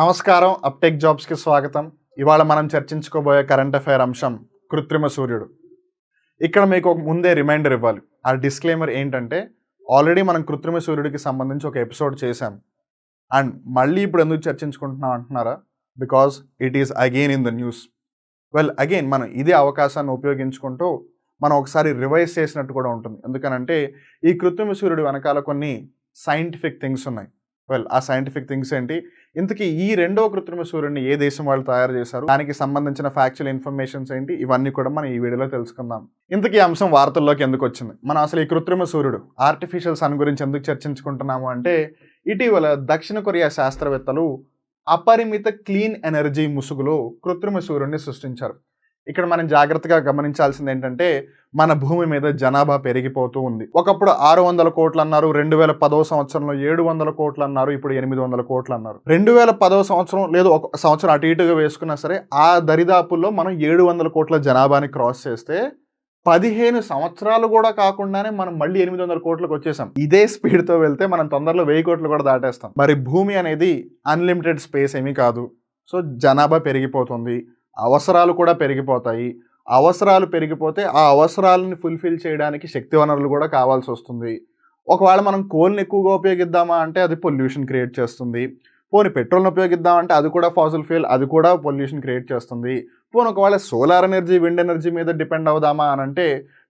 నమస్కారం, అప్టేక్ జాబ్స్కి స్వాగతం. ఇవాళ మనం చర్చించుకోబోయే కరెంట్ అఫైర్ అంశం కృత్రిమ సూర్యుడు. ఇక్కడ మీకు ఒక ముందే రిమైండర్ ఇవ్వాలి. ఆ డిస్క్లైమర్ ఏంటంటే, ఆల్రెడీ మనం కృత్రిమ సూర్యుడికి సంబంధించి ఒక ఎపిసోడ్ చేశాం. అండ్ మళ్ళీ ఇప్పుడు ఎందుకు చర్చించుకుంటున్నాం అంటున్నారా? Because it is again in the news. Again మనం ఇదే అవకాశాన్ని ఉపయోగించుకుంటూ మనం ఒకసారి రివైజ్ చేసినట్టు కూడా ఉంటుంది. ఎందుకనంటే ఈ కృత్రిమ సూర్యుడు వెనకాల కొన్ని సైంటిఫిక్ థింగ్స్ ఉన్నాయి. ఆ సైంటిఫిక్ థింగ్స్ ఏంటి, ఇంతకీ ఈ రెండో కృత్రిమ సూర్యుడిని ఏ దేశం వాళ్ళు తయారు చేశారు, దానికి సంబంధించిన ఫ్యాక్చువల్ ఇన్ఫర్మేషన్స్ ఏంటి, ఇవన్నీ కూడా మనం ఈ వీడియోలో తెలుసుకుందాం. ఇంతకీ అంశం వార్తల్లోకి ఎందుకు వచ్చింది, మనం అసలు ఈ కృత్రిమ సూర్యుడు ఆర్టిఫిషియల్ సన్ గురించి ఎందుకు చర్చించుకుంటున్నాము అంటే, ఇటీవల దక్షిణ కొరియా శాస్త్రవేత్తలు అపరిమిత క్లీన్ ఎనర్జీ ముసుగులో కృత్రిమ సూర్యుడిని సృష్టించారు. ఇక్కడ మనం జాగ్రత్తగా గమనించాల్సింది ఏంటంటే, మన భూమి మీద జనాభా పెరిగిపోతూ ఉంది. ఒకప్పుడు 600 కోట్లు అన్నారు, 2010వ సంవత్సరంలో 700 కోట్లు అన్నారు, ఇప్పుడు 800 కోట్లు అన్నారు. 2010వ సంవత్సరం లేదు ఒక సంవత్సరం అటు ఇటుగా వేసుకున్నా సరే, ఆ దరిదాపుల్లో మనం 700 కోట్ల జనాభాని క్రాస్ చేస్తే 15 సంవత్సరాలు కూడా కాకుండానే మనం మళ్ళీ 800 కోట్లకు వచ్చేసాం. ఇదే స్పీడ్తో వెళ్తే మనం తొందరలో 1000 కోట్లు కూడా దాటేస్తాం. మరి భూమి అనేది అన్లిమిటెడ్ స్పేస్ ఏమీ కాదు. సో జనాభా పెరిగిపోతుంది, అవసరాలు కూడా పెరిగిపోతాయి. అవసరాలు పెరిగిపోతే ఆ అవసరాలను ఫుల్ఫిల్ చేయడానికి శక్తి వనరులు కూడా కావాల్సి వస్తుంది. ఒకవేళ మనం కోల్ని ఎక్కువగా ఉపయోగిద్దామా అంటే అది పొల్యూషన్ క్రియేట్ చేస్తుంది. పోనీ పెట్రోల్ని ఉపయోగిద్దామంటే అది కూడా ఫాసిల్ ఫ్యూయల్, అది కూడా పొల్యూషన్ క్రియేట్ చేస్తుంది. పోనీ ఒకవేళ సోలార్ ఎనర్జీ, విండ్ ఎనర్జీ మీద డిపెండ్ అవుదామా అని అంటే,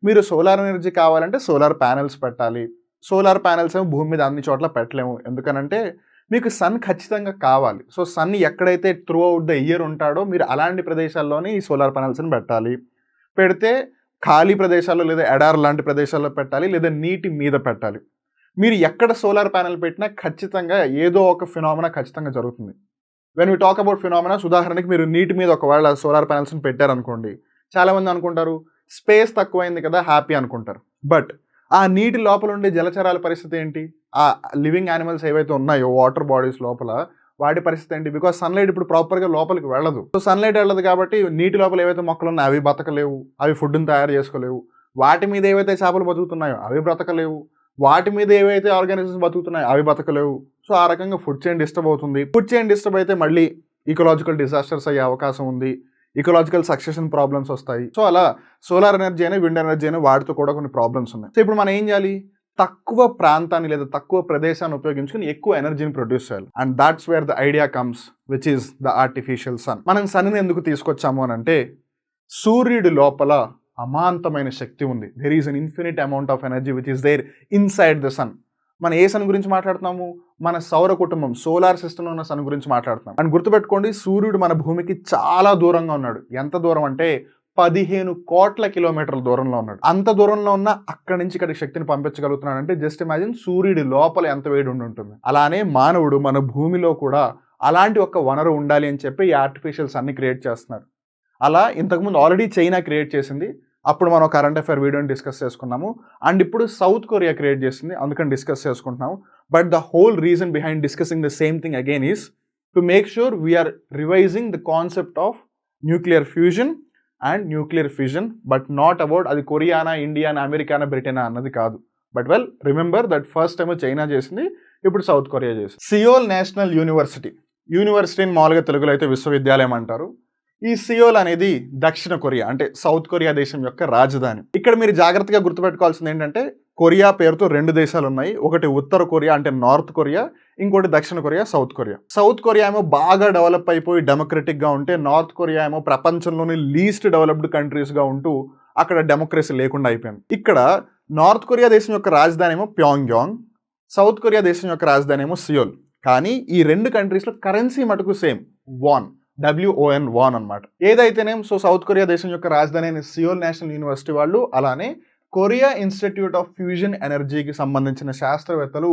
మీరు సోలార్ ఎనర్జీ కావాలంటే సోలార్ ప్యానెల్స్ పెట్టాలి. సోలార్ ప్యానెల్స్ ఏమో భూమి మీద అన్ని చోట్ల పెట్టలేము. ఎందుకనంటే మీకు సన్ ఖచ్చితంగా కావాలి. సో సన్ ఎక్కడైతే త్రూ అవుట్ ద ఇయర్ ఉంటాడో మీరు అలాంటి ప్రదేశాల్లోనే ఈ సోలార్ ప్యానెల్స్ని పెట్టాలి. పెడితే ఖాళీ ప్రదేశాల్లో లేదా ఎడార్ లాంటి ప్రదేశాల్లో పెట్టాలి, లేదా నీటి మీద పెట్టాలి. మీరు ఎక్కడ సోలార్ ప్యానెల్ పెట్టినా ఖచ్చితంగా ఏదో ఒక ఫినామినా ఖచ్చితంగా జరుగుతుంది. When we talk about phenomenas, ఉదాహరణకి మీరు నీటి మీద ఒకవేళ సోలార్ ప్యానెల్స్ని పెట్టారనుకోండి, చాలామంది అనుకుంటారు స్పేస్ తక్కువైంది కదా హ్యాపీ అనుకుంటారు. బట్ ఆ నీటి లోపల ఉండే జలచరాల పరిస్థితి ఏంటి, ఆ లివింగ్ యానిమల్స్ ఏవైతే ఉన్నాయో వాటర్ బాడీస్ లోపల వాటి పరిస్థితి ఏంటి? బికాజ్ సన్లైట్ ఇప్పుడు ప్రాపర్గా లోపలికి వెళ్ళదు. సో సన్లైట్ వెళ్ళదు కాబట్టి నీటి లోపల ఏవైతే మొక్కలు ఉన్నాయో అవి బతకలేవు, అవి ఫుడ్ని తయారు చేసుకోలేవు. వాటి మీద ఏవైతే చేపలు బతుకుతున్నాయో అవి బ్రతకలేవు, వాటి మీద ఏవైతే ఆర్గానిజమ్స్ బతుకుతున్నాయో అవి బతకలేవు. సో ఆ రకంగా ఫుడ్ చైన్ డిస్టర్బ్ అవుతుంది. ఫుడ్ చైన్ డిస్టర్బ్ అయితే మళ్ళీ ఈకలాజికల్ డిజాస్టర్స్ అయ్యే అవకాశం ఉంది, ఈకలాజికల్ సక్సెషన్ ప్రాబ్లమ్స్ వస్తాయి. సో అలా సోలార్ ఎనర్జీ అయినా విండ్ ఎనర్జీ అయినా వాటితో కూడా కొన్ని ప్రాబ్లమ్స్ ఉన్నాయి. సో ఇప్పుడు మనం ఏం చేయాలి, తక్కువ ప్రాంతాన్ని లేదా తక్కువ ప్రదేశాన్ని ఉపయోగించుకుని ఎక్కువ ఎనర్జీని ప్రొడ్యూస్ చేయాలి. And that's where the idea comes, which is the artificial sun. మనం సన్ని ఎందుకు తీసుకొచ్చాము అని అంటే, సూర్యుడి లోపల అమాంతమైన శక్తి ఉంది. There is an infinite amount of energy which is there inside the sun. మన ఏ సన్ గురించి మాట్లాడుతున్నాము, మన సౌర కుటుంబం సోలార్ సిస్టంలో ఉన్న సన్ గురించి మాట్లాడుతున్నాం. అండ్ గుర్తుపెట్టుకోండి, సూర్యుడు మన భూమికి చాలా దూరంగా ఉన్నాడు. ఎంత దూరం అంటే 15 కోట్ల కిలోమీటర్ల దూరంలో ఉన్నాడు. అంత దూరంలో ఉన్న అక్కడి నుంచి ఇక్కడికి శక్తిని పంపించగలుగుతున్నాడు అంటే జస్ట్ ఇమాజిన్ సూర్యుడి లోపల ఎంత వేడి ఉంటుంది. అలానే మానవుడు మన భూమిలో కూడా అలాంటి ఒక వనరు ఉండాలి అని చెప్పి ఈ ఆర్టిఫిషియల్ సన్ని క్రియేట్ చేస్తున్నారు. అలా ఇంతకుముందు ఆల్రెడీ చైనా క్రియేట్ చేసింది, అప్పుడు మనం కరెంట్ అఫైర్ వీడియోని డిస్కస్ చేసుకున్నాము. అండ్ ఇప్పుడు సౌత్ కొరియా క్రియేట్ చేసింది, అందుకని డిస్కస్ చేసుకుంటున్నాము. But the whole reason behind discussing the same thing again is to make sure we are revising the concept of nuclear fusion and nuclear fission, but not about అది కొరియానా, ఇండియానా, అమెరికానా, బ్రిటనా అన్నది కాదు. But remember that first time China చేసింది, ఇప్పుడు South Korea చేసింది. సియోల్ నేషనల్ యూనివర్సిటీని మామూలుగా తెలుగులో అయితే విశ్వవిద్యాలయం అంటారు. ఈ సియోల్ అనేది దక్షిణ కొరియా అంటే సౌత్ కొరియా దేశం యొక్క రాజధాని. ఇక్కడ మీరు జాగ్రత్తగా గుర్తుపెట్టుకోవాల్సింది ఏంటంటే, కొరియా పేరుతో 2 దేశాలు ఉన్నాయి. ఒకటి ఉత్తర కొరియా అంటే నార్త్ కొరియా, ఇంకోటి దక్షిణ Korea south Korea. South Korea ఏమో బాగా డెవలప్ అయిపోయి డెమోక్రటిక్గా ఉంటే, నార్త్ కొరియా ఏమో ప్రపంచంలోని లీస్ట్ డెవలప్డ్ కంట్రీస్గా ఉంటూ అక్కడ డెమోక్రసీ లేకుండా అయిపోయింది. ఇక్కడ నార్త్ కొరియా దేశం యొక్క రాజధాని ఏమో ప్యాంగ్యాంగ్, సౌత్ కొరియా దేశం యొక్క రాజధాని ఏమో సియోల్. కానీ ఈ 2 కంట్రీస్లో కరెన్సీ మటుకు సేమ్, వాన్, WON వాన్ అనమాట. ఏదైతేనేం సో సౌత్ కొరియా దేశం యొక్క రాజధాని అయిన సియోల్ నేషనల్ యూనివర్సిటీ వాళ్ళు, అలానే కొరియా ఇన్స్టిట్యూట్ ఆఫ్ ఫ్యూజన్ ఎనర్జీకి సంబంధించిన శాస్త్రవేత్తలు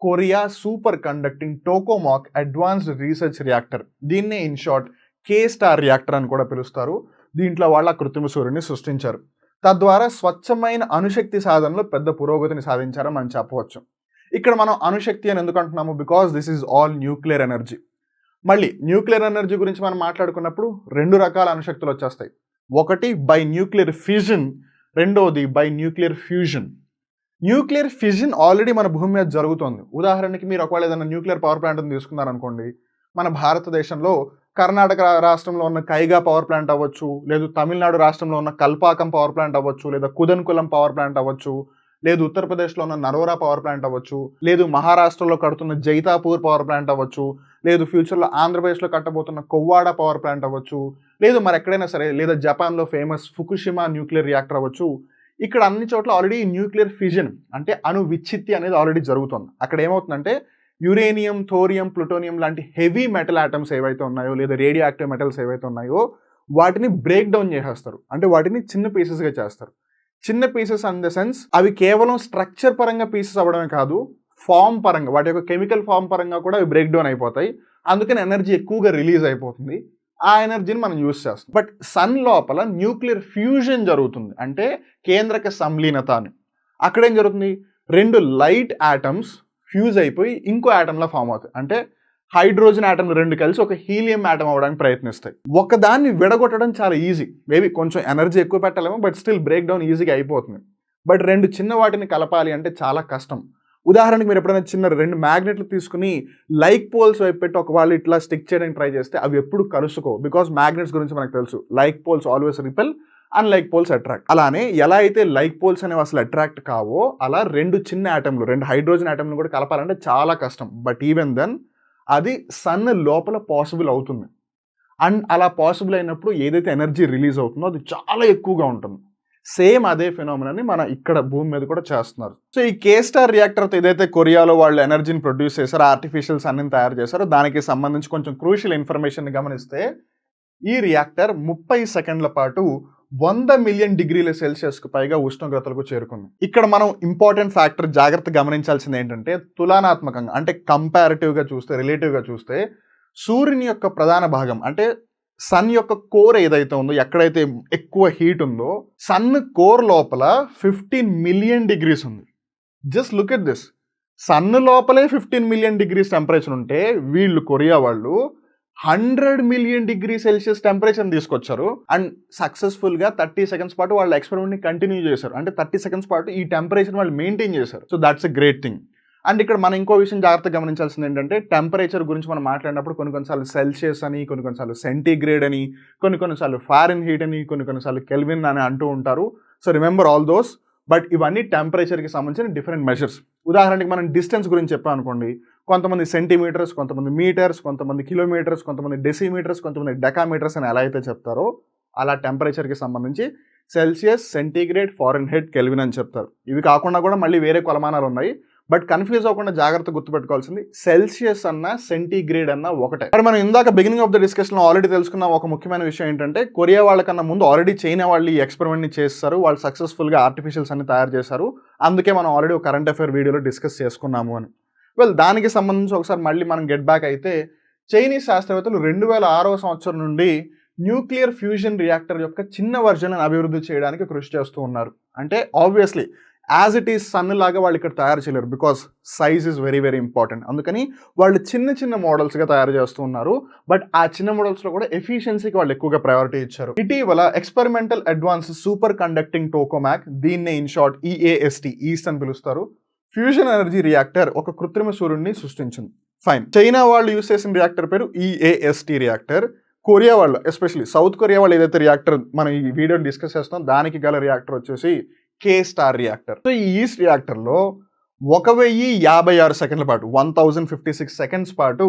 Korea super conducting టోకోమాక్ advanced research reactor, దీన్నే ఇన్ షార్ట్ K-STAR రియాక్టర్ అని కూడా పిలుస్తారు. దీంట్లో వాళ్ళ కృత్రిమ సూర్యుడిని సృష్టించారు. తద్వారా స్వచ్ఛమైన అణుశక్తి సాధనలో పెద్ద పురోగతిని సాధించారని మనం చెప్పవచ్చు. ఇక్కడ మనం అణుశక్తి అని ఎందుకు అంటున్నాము, because this is all nuclear energy. మళ్ళీ న్యూక్లియర్ ఎనర్జీ గురించి మనం మాట్లాడుకున్నప్పుడు 2 రకాల అణుశక్తులు వచ్చేస్తాయి. ఒకటి బై న్యూక్లియర్ ఫిజన్, రెండోది by nuclear fusion. Nuclear fission already మన భూమి మీద జరుగుతుంది. ఉదాహరణకి మీరు ఒకవేళ ఏదైనా న్యూక్లియర్ పవర్ ప్లాంట్ని తీసుకున్నారనుకోండి, మన భారతదేశంలో కర్ణాటక రాష్ట్రంలో ఉన్న కైగా పవర్ ప్లాంట్ అవ్వచ్చు, లేదు తమిళనాడు రాష్ట్రంలో ఉన్న కల్పాకం పవర్ ప్లాంట్ అవ్వచ్చు, లేదా కుదన్కులం పవర్ ప్లాంట్ అవ్వచ్చు, లేదు ఉత్తరప్రదేశ్లో ఉన్న నరోరా పవర్ ప్లాంట్ అవ్వచ్చు, లేదు మహారాష్ట్రలో కడుతున్న జైతాపూర్ పవర్ ప్లాంట్ అవ్వచ్చు, లేదు ఫ్యూచర్లో ఆంధ్రప్రదేశ్లో కట్టబోతున్న కొవ్వాడ పవర్ ప్లాంట్ అవ్వచ్చు, లేదు మరి ఎక్కడైనా సరే, లేదా జపాన్లో ఫేమస్ ఫుకుషిమా న్యూక్లియర్ రియాక్టర్ అవ్వచ్చు. ఇక్కడ అన్ని చోట్ల ఆల్రెడీ న్యూక్లియర్ ఫిజన్ అంటే అణు విచ్ఛిత్తి అనేది ఆల్రెడీ జరుగుతుంది. అక్కడ ఏమవుతుందంటే యురేనియం, థోరియం, ప్లూటోనియం లాంటి హెవీ మెటల్ ఆటమ్స్ ఏవైతే ఉన్నాయో, లేదా రేడియో యాక్టివ్ మెటల్స్ ఏవైతే ఉన్నాయో వాటిని బ్రేక్ డౌన్ చేసేస్తారు. అంటే వాటిని చిన్న పీసెస్గా చేస్తారు. చిన్న పీసెస్ ఇన్ ద సెన్స్ అవి కేవలం స్ట్రక్చర్ పరంగా పీసెస్ అవ్వడమే కాదు, ఫామ్ పరంగా, వాటి యొక్క కెమికల్ ఫామ్ పరంగా కూడా అవి బ్రేక్ డౌన్ అయిపోతాయి. అందుకని ఎనర్జీ ఎక్కువగా రిలీజ్ అయిపోతుంది. ఆ ఎనర్జీని మనం యూజ్ చేస్తాం. బట్ సన్ లోపల న్యూక్లియర్ ఫ్యూజన్ జరుగుతుంది, అంటే కేంద్రక సంలీనత అని. అక్కడేం జరుగుతుంది, రెండు లైట్ ఆటమ్స్ ఫ్యూజ్ అయిపోయి ఇంకో ఆటంలా ఫామ్ అవుతాయి. అంటే హైడ్రోజన్ ఆటమ్ రెండు కలిసి ఒక హీలియం ఆటమ్ అవ్వడానికి ప్రయత్నిస్తాయి. ఒకదాన్ని విడగొట్టడం చాలా ఈజీ, మేబీ కొంచెం ఎనర్జీ ఎక్కువ పెట్టలేమో, బట్ స్టిల్ బ్రేక్ డౌన్ ఈజీగా అయిపోతుంది. బట్ రెండు చిన్న వాటిని కలపాలి అంటే చాలా కష్టం. ఉదాహరణకి మీరు ఎప్పుడైనా చిన్న రెండు మ్యాగ్నెట్లు తీసుకుని లైక్ పోల్స్ వైపు పెట్టి ఒక వాళ్ళు ఇట్లా స్టిక్ చేయడానికి ట్రై చేస్తే అవి ఎప్పుడు కలుసుకో. బికాస్ మ్యాగ్నెట్స్ గురించి మనకు తెలుసు, like poles always repel, unlike poles attract. అలానే ఎలా అయితే లైక్ పోల్స్ అనేవి అసలు అట్రాక్ట్ కావో, అలా రెండు చిన్న ఆటంలు, రెండు హైడ్రోజన్ ఆటంలు కూడా కలపాలంటే చాలా కష్టం. బట్ ఈవెన్ దెన్ అది సన్ లోపల పాసిబుల్ అవుతుంది. అండ్ అలా పాసిబుల్ అయినప్పుడు ఏదైతే ఎనర్జీ రిలీజ్ అవుతుందో అది చాలా ఎక్కువగా ఉంటుంది. సేమ్ అదే ఫినామినాని మన ఇక్కడ భూమి మీద కూడా చేస్తున్నారు. సో ఈ K-STAR రియాక్టర్తో ఏదైతే కొరియాలో వాళ్ళు ఎనర్జీని ప్రొడ్యూస్ చేశారో, ఆర్టిఫిషియల్ సన్ని తయారు చేశారో, దానికి సంబంధించి కొంచెం క్రూషియల్ ఇన్ఫర్మేషన్ గమనిస్తే ఈ రియాక్టర్ 30 సెకండ్ల పాటు 100 మిలియన్ డిగ్రీల సెల్సియస్కు పైగా ఉష్ణోగ్రతలకు చేరుకుంది. ఇక్కడ మనం ఇంపార్టెంట్ ఫ్యాక్టర్ జాగ్రత్త గమనించాల్సింది ఏంటంటే, తులనాత్మకంగా అంటే కంపారిటివ్గా చూస్తే, రిలేటివ్గా చూస్తే సూర్యుని యొక్క ప్రధాన భాగం అంటే సన్ యొక్క కోర్ ఏదైతే ఉందో, ఎక్కడైతే ఎక్కువ హీట్ ఉందో, సన్ కోర్ లోపల 15 మిలియన్ డిగ్రీస్ ఉంది. Just look at this. Sun లోపలే 15 మిలియన్ డిగ్రీస్ టెంపరేచర్ ఉంటే వీళ్ళు కొరియా వాళ్ళు 100 మిలియన్ డిగ్రీ సెల్సియస్ టెంపరేచర్ తీసుకొచ్చారు. అండ్ సక్సెస్ఫుల్గా 30 సెకండ్స్ పాటు వాళ్ళ ఎక్స్పెరిమెంట్ని కంటిన్యూ చేశారు. అంటే 30 సెకండ్స్ పాటు ఈ టెంపరేచర్ వాళ్ళు మెయింటైన్ చేశారు. So that's a great thing. And ఇక్కడ మనం ఇంకో విషయం జాగ్రత్తగా గమనించాల్సింది ఏంటంటే, టెంపరేచర్ గురించి మనం మాట్లాడినప్పుడు కొన్నిసార్లు సెల్సియస్ అని, కొన్నిసార్లు సెంటీగ్రేడ్ అని, కొన్నిసార్లు ఫారెన్హీట్ అని, కొన్నిసార్లు కెల్విన్ అని అంటూ ఉంటారు. So remember all those. But ఇవన్నీ టెంపరేచర్కి సంబంధించిన డిఫరెంట్ మెజర్స్. ఉదాహరణకి మనం డిస్టెన్స్ గురించి చెప్పాం అనుకోండి, కొంతమంది సెంటీమీటర్స్, కొంతమంది మీటర్స్, కొంతమంది కిలోమీటర్స్, కొంతమంది డెసిమీటర్స్, కొంతమంది డెకామీటర్స్ అని ఎలా అయితే చెప్తారో, అలా టెంపరేచర్కి సంబంధించి సెల్సియస్, సెంటీగ్రేడ్, ఫారెన్హీట్, కెల్విన్ అని చెప్తారు. ఇవి కాకుండా కూడా మళ్ళీ వేరే కొలమానాలు ఉన్నాయి. బట్ కన్ఫ్యూజ్ అవ్వకుండా జాగ్రత్త గుర్తుపెట్టుకోవాల్సింది, సెల్సియస్ అన్న సెంటీగ్రేడ్ అన్న ఒకటే. మరి మనం ఇందాక బిగినింగ్ ఆఫ్ ద డిస్కషన్లో ఆల్రెడీ తెలుసుకున్న ఒక ముఖ్యమైన విషయం ఏంటంటే, కొరియా వాళ్ళకన్నా ముందు ఆల్రెడీ చైనా వాళ్ళు ఈ ఎక్స్పెరిమెంట్ని చేస్తారు. వాళ్ళు సక్సెస్ఫుల్గా ఆర్టిఫిషియల్స్ అన్ని తయారు చేశారు. అందుకే మనం ఆల్రెడీ ఒక కరెంట్ అఫైర్ వీడియోలో డిస్కస్ చేసుకున్నాము అని. వెల్, దానికి సంబంధించి ఒకసారి మళ్ళీ మనం గెట్ బ్యాక్ అయితే, చైనీస్ శాస్త్రవేత్తలు 2006వ సంవత్సరం నుండి న్యూక్లియర్ ఫ్యూజన్ రియాక్టర్ యొక్క చిన్న వర్జన్లను అభివృద్ధి చేయడానికి కృషి చేస్తూ ఉన్నారు. అంటే obviously as it is sun లాగా వాళ్ళు ఇక్కడ తయారు చేయలేరు, because size is very very important. అందుకని వాళ్ళు చిన్న చిన్న మోడల్స్గా తయారు చేస్తూ ఉన్నారు. బట్ ఆ చిన్న మోడల్స్లో కూడా ఎఫిషియన్సీకి వాళ్ళు ఎక్కువగా ప్రయారిటీ ఇచ్చారు. ఇటీవల ఎక్స్పెరిమెంటల్ అడ్వాన్స్ సూపర్ కండక్టింగ్ టోకోమాక్, దీన్నే ఇన్ షార్ట్ EAST, ఈస్ట్ అని పిలుస్తారు, ఫ్యూజన్ ఎనర్జీ రియాక్టర్ ఒక కృత్రిమ సూర్యుడిని సృష్టించింది. ఫైన్. చైనా వాళ్ళు యూస్ చేసిన రియాక్టర్ పేరు EAST రియాక్టర్. కొరియా వాళ్ళు, ఎస్పెషల్లీ సౌత్ కొరియా వాళ్ళు ఏదైతే రియాక్టర్ మనం ఈ వీడియోని డిస్కస్ చేస్తాం, దానికి గల రియాక్టర్ వచ్చేసి K-STAR రియాక్టర్. సో ఈ ఈస్ట్ రియాక్టర్లో 1056 సెకండ్ల పాటు 1056 సెకండ్స్ పాటు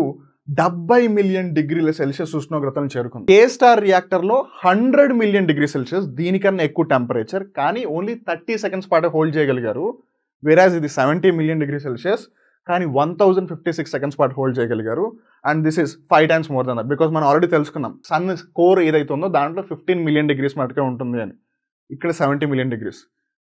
70 మిలియన్ డిగ్రీల సెల్సియస్ ఉష్ణోగ్రతను చేరుకుంది. K-STAR రియాక్టర్లో 100 మిలియన్ డిగ్రీ సెల్సియస్, దీనికన్నా ఎక్కువ టెంపరేచర్, కానీ ఓన్లీ 30 సెకండ్స్ పాటు హోల్డ్ చేయగలిగారు. వేరాజ్ ఇది 70 మిలియన్ డిగ్రీ సెల్సియస్, కానీ 1056 సెకండ్స్ పాటు హోల్డ్ చేయగలిగారు. And this is 5 times more than that, because మనం ఆల్రెడీ తెలుసుకున్నాం సన్ కోర్ ఏదైతే ఉందో దాంట్లో 15 మిలియన్ డిగ్రీస్ మటుకే ఉంటుంది అని. ఇక్కడ 70 million degrees,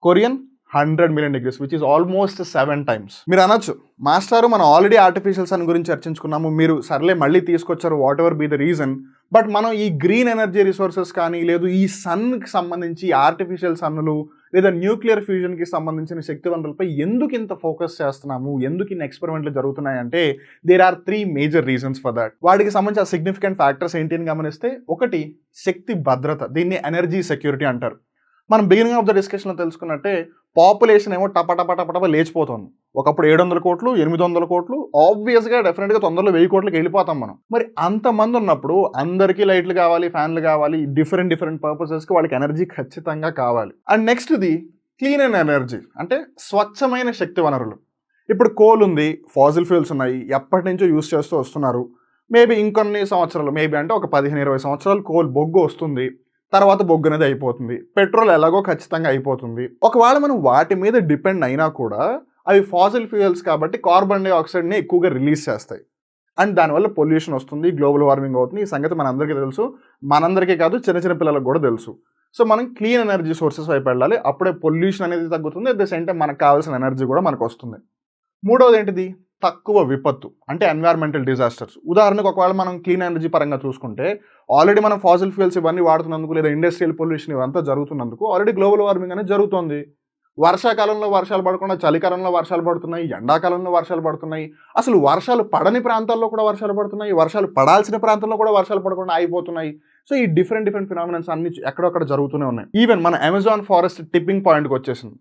Korean 100 million degrees, which is almost 7 times. మీరు అనొచ్చు, మాస్టారు మనం ఆల్రెడీ ఆర్టిఫిషియల్ సన్ గురించి చర్చించుకున్నాము, మీరు సర్లే మళ్ళీ తీసుకొచ్చారు, whatever be the reason, but మనం ఈ గ్రీన్ ఎనర్జీ రిసోర్సెస్ కానీ, లేదు ఈ సన్కి సంబంధించి ఆర్టిఫిషియల్ సన్నులు, లేదా న్యూక్లియర్ ఫ్యూజన్కి సంబంధించిన శక్తి వనరులపై ఎందుకు ఇంత ఫోకస్ చేస్తున్నాము, ఎందుకు ఇన్ని ఎక్స్పెరిమెంట్లు జరుగుతున్నాయంటే, there are 3 major reasons for that. వాటికి సంబంధించిన సిగ్నిఫికెంట్ ఫ్యాక్టర్స్ ఏంటి అని గమనిస్తే, ఒకటి శక్తి భద్రత, దీన్ని ఎనర్జీ సెక్యూరిటీ అంటారు. మనం బిగినింగ్ ఆఫ్ ద డిస్కషన్లో తెలుసుకున్నట్టే పాపులేషన్ ఏమో టప లేచిపోతుంది. ఒకప్పుడు 700 కోట్లు 800 కోట్లు ఆబ్వియస్గా డెఫినెట్గా తొందరలో 1000 కోట్లకి వెళ్ళిపోతాం మనం. మరి అంతమంది ఉన్నప్పుడు అందరికీ లైట్లు కావాలి, ఫ్యాన్లు కావాలి, డిఫరెంట్ పర్పసెస్కి వాళ్ళకి ఎనర్జీ ఖచ్చితంగా కావాలి. అండ్ నెక్స్ట్ది క్లీన్ అండ్ ఎనర్జీ, అంటే స్వచ్ఛమైన శక్తి వనరులు. ఇప్పుడు కోల్ ఉంది, ఫాజిల్ ఫ్యూల్స్ ఉన్నాయి, ఎప్పటి నుంచో యూస్ చేస్తూ వస్తున్నారు. మేబీ ఇంకొన్ని సంవత్సరాలు, మేబీ అంటే ఒక 15-20 సంవత్సరాలు కోల్ బొగ్గు వస్తుంది, తర్వాత బొగ్గు అనేది అయిపోతుంది, పెట్రోల్ ఎలాగో ఖచ్చితంగా అయిపోతుంది. ఒకవేళ మనం వాటి మీద డిపెండ్ అయినా కూడా అవి ఫాసిల్ ఫ్యూయల్స్ కాబట్టి కార్బన్ డైఆక్సైడ్ని ఎక్కువగా రిలీజ్ చేస్తాయి. అండ్ దానివల్ల పొల్యూషన్ వస్తుంది, గ్లోబల్ వార్మింగ్ అవుతుంది. ఈ సంగతి మనందరికీ తెలుసు, మనందరికీ కాదు చిన్న పిల్లలకు కూడా తెలుసు. సో మనం క్లీన్ ఎనర్జీ సోర్సెస్ వైపు వెళ్ళాలి, అప్పుడే పొల్యూషన్ అనేది తగ్గుతుంది, అట్ ద సేమ్ టైం మనకు కావాల్సిన ఎనర్జీ కూడా మనకు వస్తుంది. మూడవది ఏంటిది? తక్కువ విపత్తు, అంటే ఎన్వైర్మెంటల్ డిజాస్టర్స్. ఉదాహరణకు ఒకవేళ మనం క్లీన్ ఎనర్జీ పరంగా చూసుకుంటే ఆల్రెడీ మనం ఫాసిల్ ఫ్యూయల్స్ ఇవన్నీ వాడుతున్నందుకు, లేదా ఇండస్ట్రియల్ పొల్యూషన్ ఇవంతా జరుగుతున్నందుకు ఆల్రెడీ గ్లోబల్ వార్మింగ్ అనేది జరుగుతుంది. వర్షాకాలంలో వర్షాలు పడకుండా చలికాలంలో వర్షాలు పడుతున్నాయి, ఎండాకాలంలో వర్షాలు పడుతున్నాయి, అసలు వర్షాలు పడని ప్రాంతాల్లో కూడా వర్షాలు పడుతున్నాయి, వర్షాలు పడాల్సిన ప్రాంతాల్లో కూడా వర్షాలు పడకుండా అయిపోతున్నాయి. సో ఈ డిఫరెంట్ ఫినామినన్స్ అన్ని ఎక్కడొక్కడ జరుగుతూనే ఉన్నాయి. ఈవెన్ మన అమెజాన్ ఫారెస్ట్ టిప్పింగ్ పాయింట్కి వచ్చేసింది.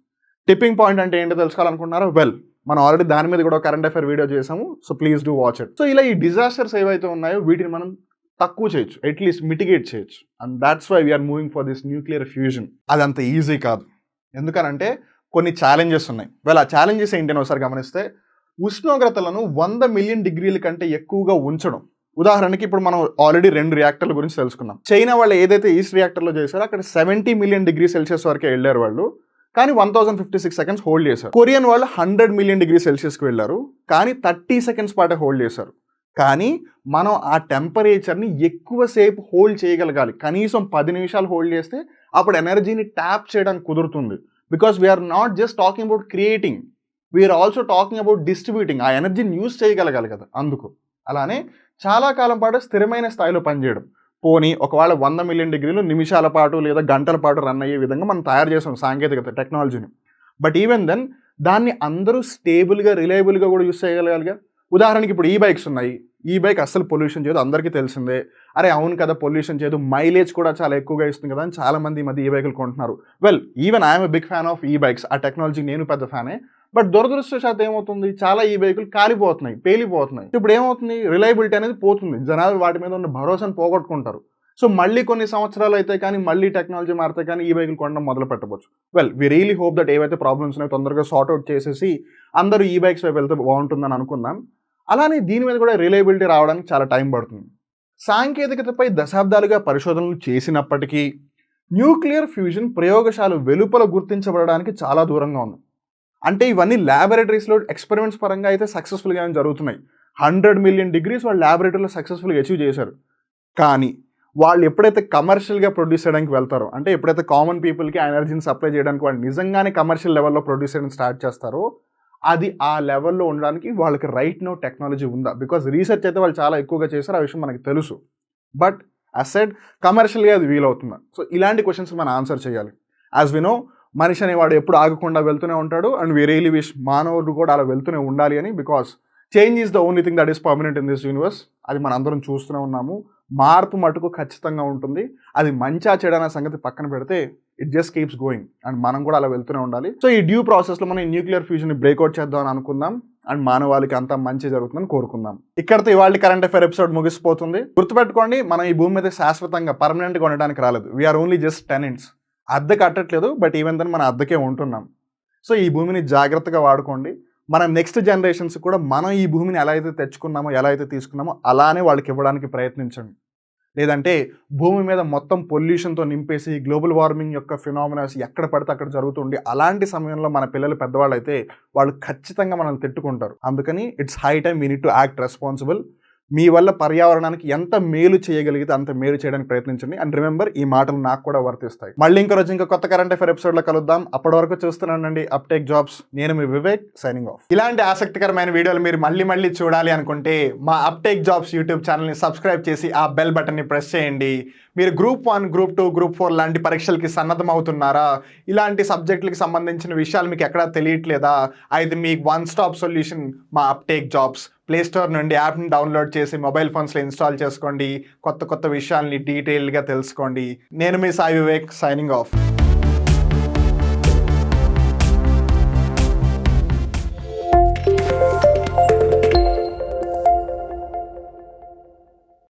టిప్పింగ్ పాయింట్ అంటే ఏంటో తెలుసుకోవాలనుకుంటున్నారో, వెల్ మనం ఆల్రెడీ దాని మీద కూడా కరెంట్ అఫైర్ వీడియో చేసాము, so please do watch it. So ఇలా ఈ డిజాస్టర్స్ ఏవైతే ఉన్నాయో వీటిని మనం తక్కువ చేయొచ్చు, అట్లీస్ట్ మిటిగేట్ చేయొచ్చు. And that's why we are moving for this nuclear fusion. అది అంత ఈజీ కాదు, ఎందుకనంటే కొన్ని ఛాలెంజెస్ ఉన్నాయి. వెల్ ఆ ఛాలెంజెస్ ఏంటని ఒకసారి గమనిస్తే, ఉష్ణోగ్రతలను 100 మిలియన్ డిగ్రీల కంటే ఎక్కువగా ఉంచడం. ఉదాహరణకి ఇప్పుడు మనం ఆల్రెడీ 2 రియాక్టర్ల గురించి తెలుసుకున్నాం. చైనా వాళ్ళు ఏదైతే ఈస్ట్ రియాక్టర్లో చేశారో అక్కడ 70 మిలియన్ డిగ్రీ సెల్సియస్ వరకే వెళ్ళారు వాళ్ళు, కానీ 1056 సెకండ్స్ హోల్డ్ చేశారు. కొరియన్ వాళ్ళు 100 మిలియన్ డిగ్రీ సెల్సియస్కి వెళ్ళారు, కానీ 30 సెకండ్స్ పాటే హోల్డ్ చేశారు. కానీ మనం ఆ టెంపరేచర్ని ఎక్కువసేపు హోల్డ్ చేయగలగాలి, కనీసం 10 నిమిషాలు హోల్డ్ చేస్తే అప్పుడు ఎనర్జీని ట్యాప్ చేయడానికి కుదురుతుంది. Because we are not just talking about creating, we are also talking about distributing. ఆ ఎనర్జీని యూజ్ చేయగలగాలి కదా. అందుకు అలానే చాలా కాలం పాటు స్థిరమైన స్థాయిలో పనిచేయడం. పోనీ ఒకవేళ 100 మిలియన్ డిగ్రీలు నిమిషాల పాటు లేదా గంటల పాటు రన్ అయ్యే విధంగా మనం తయారు చేసాం సాంకేతికత, టెక్నాలజీని. బట్ ఈవెన్ దెన్ దాన్ని అందరూ స్టేబుల్గా, రిలయబుల్గా కూడా యూస్ చేయగలగాలిగా. ఉదాహరణకి ఇప్పుడు ఈ బైక్స్ ఉన్నాయి, ఈ బైక్ అస్సలు పొల్యూషన్ చేయదు, అందరికీ తెలిసిందే. అరే అవును కదా, పొల్యూషన్ చేయదు, మైలేజ్ కూడా చాలా ఎక్కువగా ఇస్తుంది కదా అని చాలామంది ఈ మధ్య ఈ బైకులు కొంటున్నారు. Well even I'm a big fan of ఈ బైక్స్, ఆ టెక్నాలజీ నేను పెద్ద ఫ్యానే. బట్ దురదృష్టవశాత్తు ఏమవుతుంది, చాలా ఈ బైకులు కాలిపోతున్నాయి, పేలిపోతున్నాయి. ఇప్పుడు ఏమవుతుంది, రిలయబిలిటీ అనేది పోతుంది, జనాలు వాటి మీద ఉన్న భరోసాను పోగొట్టుకుంటారు. సో మళ్ళీ కొన్ని సంవత్సరాలు అయితే కానీ మళ్ళీ టెక్నాలజీ మారితే కానీ ఈ బైకులు కొనడం మొదలు పెట్టవచ్చు. Well we really hope that ఏవైతే ప్రాబ్లమ్స్ ఉన్నాయో తొందరగా సార్ట్అవుట్ చేసేసి అందరూ ఈ బైక్స్ వైపు వెళ్తే బాగుంటుందని అనుకుందాం. అలానే దీని మీద కూడా రిలయబిలిటీ రావడానికి చాలా టైం పడుతుంది. సాంకేతికతపై దశాబ్దాలుగా పరిశోధనలు చేసినప్పటికీ న్యూక్లియర్ ఫ్యూజన్ ప్రయోగశాల వెలుపల గుర్తించబడడానికి చాలా దూరంగా ఉంది. అంటే ఇవన్నీ ల్యాబొరేటరీస్లో ఎక్స్పెరిమెంట్స్ పరంగా అయితే సక్సెస్ఫుల్గానే జరుగుతున్నాయి. 100 మిలియన్ డిగ్రీస్ వాళ్ళు ల్యాబొరేటరీలో సక్సెస్ఫుల్గా అచీవ్ చేశారు. కానీ వాళ్ళు ఎప్పుడైతే కమర్షియల్గా ప్రొడ్యూస్ చేయడానికి వెళ్తారో, అంటే ఎప్పుడైతే కామన్ పీపుల్కి ఆ ఎనర్జీని సప్లై చేయడానికి వాళ్ళు నిజంగానే కమర్షియల్ లెవెల్లో ప్రొడ్యూస్ చేయడం స్టార్ట్ చేస్తారో, అది ఆ లెవెల్లో ఉండడానికి వాళ్ళకి రైట్ నో టెక్నాలజీ ఉందా? బికాజ్ రీసెర్చ్ అయితే వాళ్ళు చాలా ఎక్కువగా చేశారు, ఆ విషయం మనకు తెలుసు. బట్ యాజ్ సెడ్ కమర్షియల్గా అది వీలవుతుందా? సో ఇలాంటి క్వశ్చన్స్ మనం ఆన్సర్ చేయాలి. యాజ్ వి నో, మనిషి అనేవాడు ఎప్పుడు ఆగకుండా వెళ్తూనే ఉంటాడు. అండ్ వి రియలీ విష్ మానవుడు కూడా అలా వెళ్తూనే ఉండాలి అని. Because change is the only thing that is permanent in this universe. అది మన అందరం చూస్తూనే ఉన్నాము. మార్పు మటుకు ఖచ్చితంగా ఉంటుంది. అది మంచా చెడన సంగతి పక్కన పెడితే it just keeps going. And మనం కూడా అలా వెళ్తూనే ఉండాలి. సో ఈ డ్యూ ప్రాసెస్లో మనం ఈ న్యూక్లియర్ ఫ్యూజన్ని బ్రేక్అవుట్ చేద్దాం అని అనుకుందాం. అండ్ మానవాళికి అంతా మంచి జరుగుతుందని కోరుకుందాం. ఇక్కడితో ఇవాళ కరెంట్ అఫైర్ ఎపిసోడ్ ముగిసిపోతుంది. గుర్తుపెట్టుకోండి, మనం ఈ భూమి మీద శాశ్వతంగా పర్మనెంట్గా ఉండడానికి రాలేదు. We are only just tenants. అద్దె కట్టట్లేదు, బట్ ఈవెన్ దెన్ మన అద్దెకే ఉంటున్నాం. సో ఈ భూమిని జాగ్రత్తగా వాడుకోండి. మన నెక్స్ట్ జనరేషన్స్ కూడా మనం ఈ భూమిని ఎలా అయితే తెచ్చుకున్నామో, ఎలా అయితే తీసుకున్నామో అలానే వాళ్ళకి ఇవ్వడానికి ప్రయత్నించండి. లేదంటే భూమి మీద మొత్తం పొల్యూషన్తో నింపేసి గ్లోబల్ వార్మింగ్ యొక్క ఫినామినాస్ ఎక్కడ పడితే అక్కడ జరుగుతుండి అలాంటి సమయంలో మన పిల్లలు పెద్దవాళ్ళు అయితే వాళ్ళు ఖచ్చితంగా మనల్ని తిట్టుకుంటారు. అందుకని it's high time we need to act responsible. మీ వల్ల పర్యావరణానికి ఎంత మేలు చేయగలిగితే అంత మేలు చేయడానికి ప్రయత్నించండి. అండ్ రిమెంబర్, ఈ మాటలు నాకు కూడా వర్తిస్తాయి. మళ్ళీ ఇంకో రోజు ఇంకో కొత్త కరెంట్ అఫైర్ ఎపిసోడ్లో కలుద్దాం. అప్పటి వరకు చూస్తున్నానండి అప్టేక్ జాబ్స్. నేను మీ వివేక్, సైనింగ్ ఆఫ్. ఇలాంటి ఆసక్తికరమైన వీడియోలు మీరు మళ్ళీ చూడాలి అనుకుంటే మా అప్టేక్ జాబ్స్ యూట్యూబ్ ఛానల్ని సబ్స్క్రైబ్ చేసి ఆ బెల్ బటన్ని ప్రెస్ చేయండి. మీరు గ్రూప్ 1, గ్రూప్ 2, గ్రూప్ 4 లాంటి పరీక్షలకి సన్నద్ధం అవుతున్నారా? ఇలాంటి సబ్జెక్టులకి సంబంధించిన విషయాలు మీకు ఎక్కడా తెలియట్లేదా? అయితే మీకు వన్ స్టాప్ సొల్యూషన్ మా అప్టేక్ జాబ్స్. ప్లే స్టోర్ నుండి యాప్ని డౌన్లోడ్ చేసి మొబైల్ ఫోన్స్లో ఇన్స్టాల్ చేసుకోండి. కొత్త విషయాల్ని డీటెయిల్గా తెలుసుకోండి. నేను మీ సాయి వివేక్, సైనింగ్ ఆఫ్.